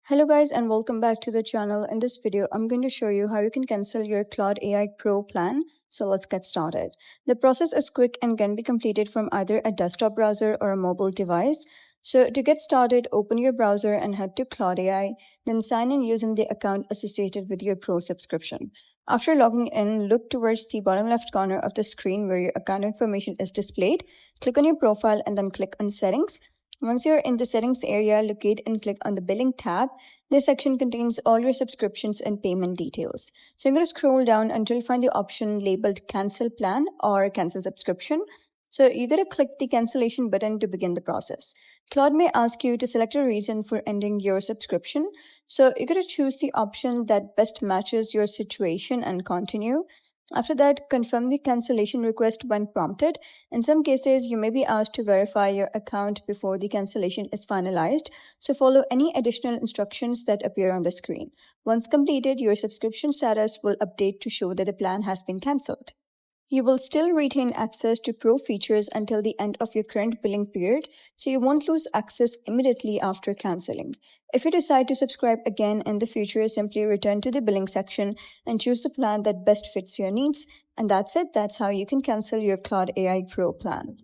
Hello guys and welcome back to the channel. In this video, I'm going to show you how you can cancel your Claude AI Pro plan. So let's get started. The process is quick and can be completed from either a desktop browser or a mobile device. So to get started, open your browser and head to Claude AI, then sign in using the account associated with your Pro subscription. After logging in, look towards the bottom left corner of the screen where your account information is displayed. Click on your profile and then click on Settings. Once you're in the settings area, locate and click on the billing tab. This section contains all your subscriptions and payment details. So I'm going to scroll down until you find the option labeled cancel plan or cancel subscription. So you're going to click the cancellation button to begin the process. Claude may ask you to select a reason for ending your subscription. So you're going to choose the option that best matches your situation and continue. After that, confirm the cancellation request when prompted. In some cases, you may be asked to verify your account before the cancellation is finalized, so follow any additional instructions that appear on the screen. Once completed, your subscription status will update to show that the plan has been cancelled. You will still retain access to Pro features until the end of your current billing period, so you won't lose access immediately after canceling. If you decide to subscribe again in the future, simply return to the billing section and choose the plan that best fits your needs. And that's it. That's how you can cancel your Claude AI Pro plan.